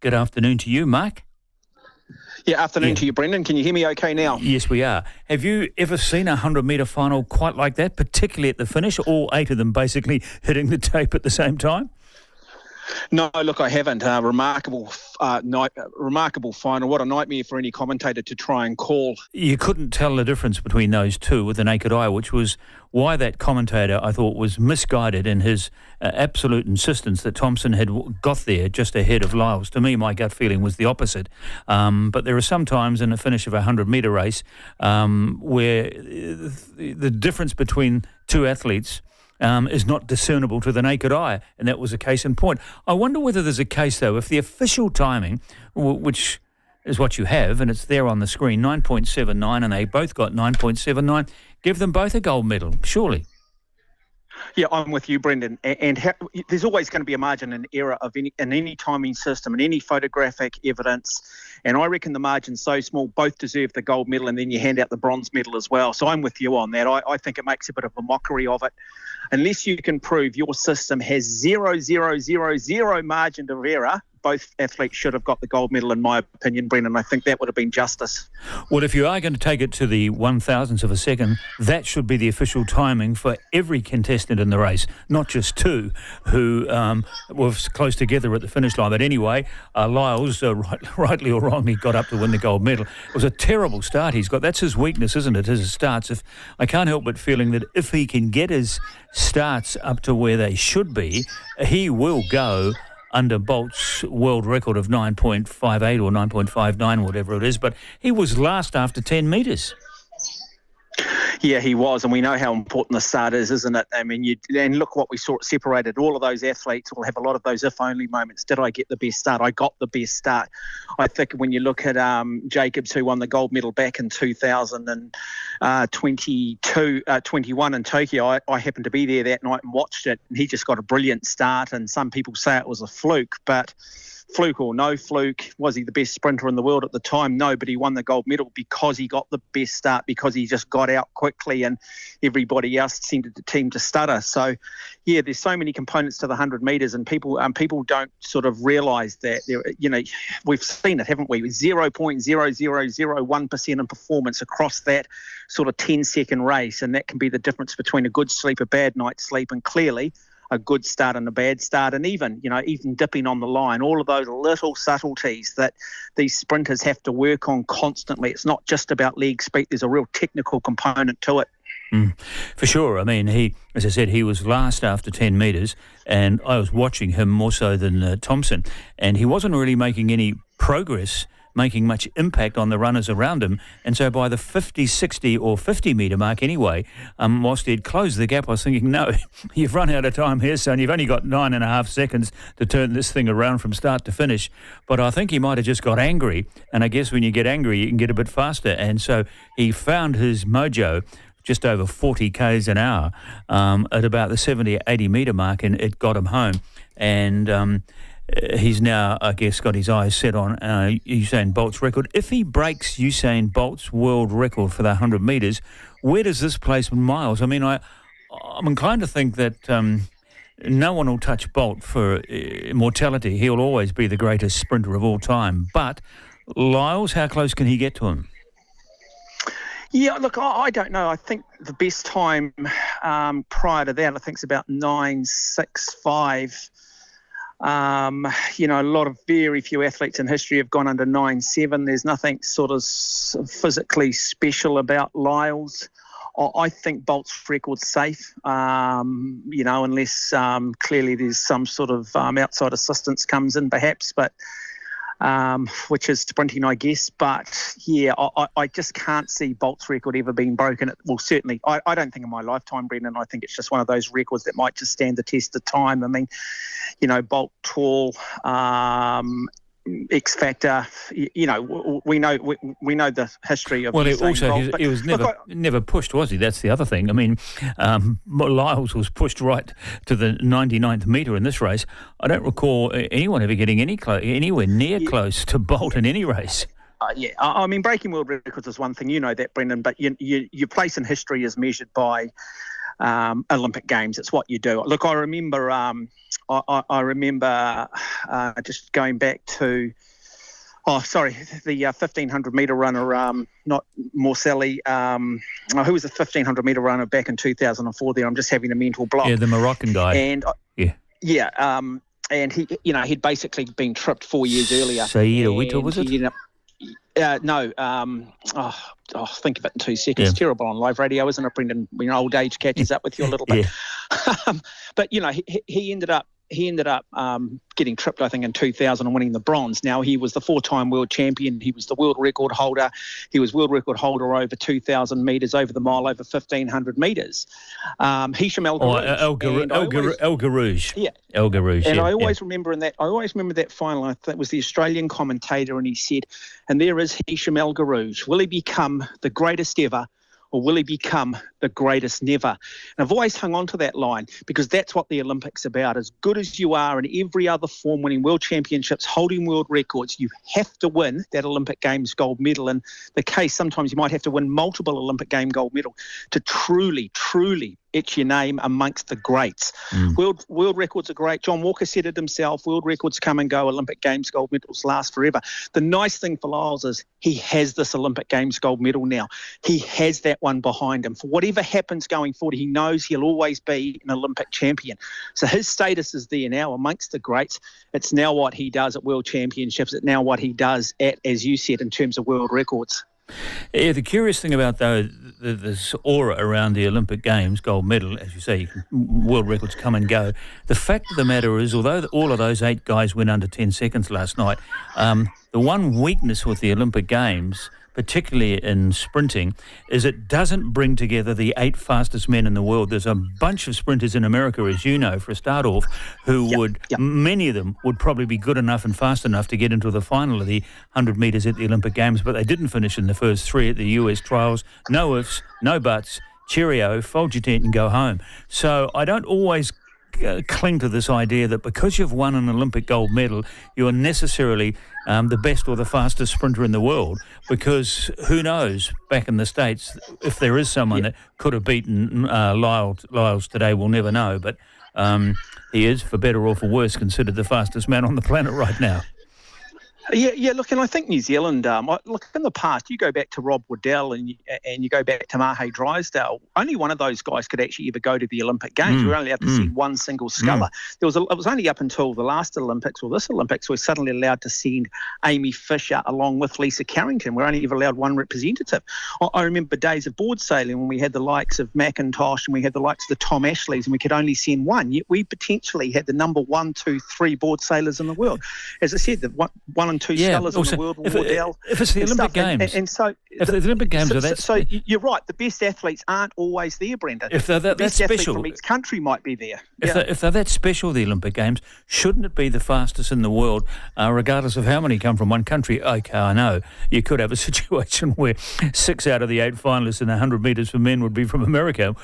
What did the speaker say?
Good afternoon to you, Mark. Yeah, afternoon to you, Brendan. Can you hear me okay now? Yes, we are. Have you ever seen a 100-metre final quite like that, particularly at the finish, all 8 of them basically hitting the tape at the same time? No, look, I haven't. Remarkable final. What a nightmare for any commentator to try and call. You couldn't tell the difference between those two with the naked eye, which was why that commentator, I thought, was misguided in his absolute insistence that Thompson had got there just ahead of Lyles. To me, my gut feeling was the opposite. But there are some times in the finish of a 100-metre race where the difference between two athletes is not discernible to the naked eye, and that was a case in point. I wonder whether there's a case, though, if the official timing, which is what you have, and it's there on the screen, 9.79, and they both got 9.79, give them both a gold medal, surely. Yeah, I'm with you, Brendan. And there's always going to be a margin in error in any timing system and any photographic evidence. And I reckon the margin's so small, both deserve the gold medal, and then you hand out the bronze medal as well. So I'm with you on that. I think it makes a bit of a mockery of it. Unless you can prove your system has 0.000 margin of error, both athletes should have got the gold medal, in my opinion, Brendan. I think that would have been justice. Well, if you are going to take it to the 1,000th of a second, that should be the official timing for every contestant in the race, not just two who were close together at the finish line. But anyway, Lyles, rightly or wrongly, got up to win the gold medal. It was a terrible start he's got. That's his weakness, isn't it, his starts. I can't help but feeling that if he can get his starts up to where they should be, he will go under Bolt's world record of 9.58 or 9.59, whatever it is. But he was last after 10 metres. Yeah, he was, and we know how important the start is, isn't it? I mean, and look what we saw. It separated. All of those athletes will have a lot of those if-only moments. Did I get the best start? I got the best start. I think when you look at Jacobs, who won the gold medal back in 2021 in Tokyo, I happened to be there that night and watched it, and he just got a brilliant start, and some people say it was a fluke, but fluke or no fluke, was he the best sprinter in the world at the time? No, but he won the gold medal because he got the best start, because he just got out quickly and everybody else seemed to stutter. So, yeah, there's so many components to the 100 metres, and people don't sort of realise that. We've seen it, haven't we? 0.0001% in performance across that sort of 10-second race, and that can be the difference between a good sleep, a bad night's sleep, and clearly a good start and a bad start, and even dipping on the line, all of those little subtleties that these sprinters have to work on constantly. It's not just about leg speed. There's a real technical component to it. For sure. I mean, as I said, he was last after 10 metres, and I was watching him more so than Thompson, and he wasn't really making any progress, making much impact on the runners around him. And so by the 50, 60 or 50 metre mark anyway, whilst he'd closed the gap, I was thinking, no, you've run out of time here, son. You've only got 9.5 seconds to turn this thing around from start to finish. But I think he might have just got angry. And I guess when you get angry, you can get a bit faster. And so he found his mojo just over 40 k's an hour at about the 70, 80 metre mark, and it got him home. And he's now, I guess, got his eyes set on Usain Bolt's record. If he breaks Usain Bolt's world record for the 100 metres, where does this place in miles? I mean, I'm inclined to think that no one will touch Bolt for immortality. He'll always be the greatest sprinter of all time. But Lyles, how close can he get to him? Yeah, look, I don't know. I think the best time prior to that, I think it's about 9.65. A lot of very few athletes in history have gone under 9.7. There's nothing sort of physically special about Lyles. I think Bolt's record's safe, unless clearly there's some sort of outside assistance comes in perhaps, but which is sprinting, I guess. But, yeah, I just can't see Bolt's record ever being broken. Well, certainly, I don't think in my lifetime, Brendan. I think it's just one of those records that might just stand the test of time. I mean, Bolt, tall, X Factor. We know the history of. Well, he was never pushed, was he? That's the other thing. I mean, Lyles was pushed right to the 99th metre in this race. I don't recall anyone ever getting anywhere near close to Bolt in any race. I mean, breaking world records is one thing, you know that, Brendan. But your place in history is measured by Olympic Games. It's what you do. Look, I remember just going back to, the 1,500 metre runner, not Morselli, who was the 1,500 metre runner back in 2004 there. I'm just having a mental block. Yeah, the Moroccan guy. And and he'd basically been tripped 4 years earlier. Saeed Awita, was it? Think of it in 2 seconds. Yeah. Terrible on live radio, isn't it, Brendan? When old age catches up with you a little bit. Yeah. But he ended up getting tripped, I think, in 2000 and winning the bronze. Now, he was the 4-time world champion. He was the world record holder. He was world record holder over 2,000 metres, over the mile, over 1,500 metres. Hisham El Garouge. El Garouge. Yeah. El Garouge. And I always remember that final. I think it was the Australian commentator, and he said, and there is Hisham El Garouge. Will he become the greatest ever, or will he become the greatest never? And I've always hung on to that line, because that's what the Olympics are about. As good as you are in every other form, winning world championships, holding world records, you have to win that Olympic Games gold medal. In the case, sometimes you might have to win multiple Olympic game gold medal to truly etch your name amongst the greats. World records are great. John Walker said it himself. World records come and go. Olympic Games gold medals last forever. The nice thing for Lyles is he has this Olympic Games gold medal now. He has that one behind him. For whatever happens going forward, he knows he'll always be an Olympic champion. So his status is there now amongst the greats. It's now what he does at World Championships. It's now what he does at, as you said, in terms of world records. Yeah, the curious thing about this aura around the Olympic Games gold medal, as you say, world records come and go. The fact of the matter is, although all of those 8 guys went under 10 seconds last night, the one weakness with the Olympic Games, particularly in sprinting, is it doesn't bring together the 8 fastest men in the world. There's a bunch of sprinters in America, as you know, for a start off, who many of them would probably be good enough and fast enough to get into the final of the 100 metres at the Olympic Games, but they didn't finish in the first 3 at the US trials. No ifs, no buts, cheerio, fold your tent and go home. So I don't always cling to this idea that because you've won an Olympic gold medal, you're necessarily the best or the fastest sprinter in the world, because who knows, back in the States, if there is someone that could have beaten Lyles today, we'll never know. But he is, for better or for worse, considered the fastest man on the planet right now. Yeah. Look, and I think New Zealand. Look, in the past, you go back to Rob Waddell and you go back to Mahe Drysdale. Only one of those guys could actually ever go to the Olympic Games. We were only able to see one single sculler. It was only up until the last Olympics, or this Olympics, we're suddenly allowed to send Amy Fisher along with Lisa Carrington. We're only ever allowed one representative. I remember days of board sailing when we had the likes of McIntosh and we had the likes of the Tom Ashleys, and we could only send one. Yet we potentially had the number 1, 2, 3 board sailors in the world. As I said, the one and 2 scullers in the world. If it's the Olympic Games, and so if the Olympic Games are that, so you're right. The best athletes aren't always there, Brendan. If they're the that best special, from each country might be there. If they're that special, the Olympic Games, shouldn't it be the fastest in the world, regardless of how many come from one country? Okay, I know you could have a situation where 6 out of the 8 finalists in 100 metres for men would be from America,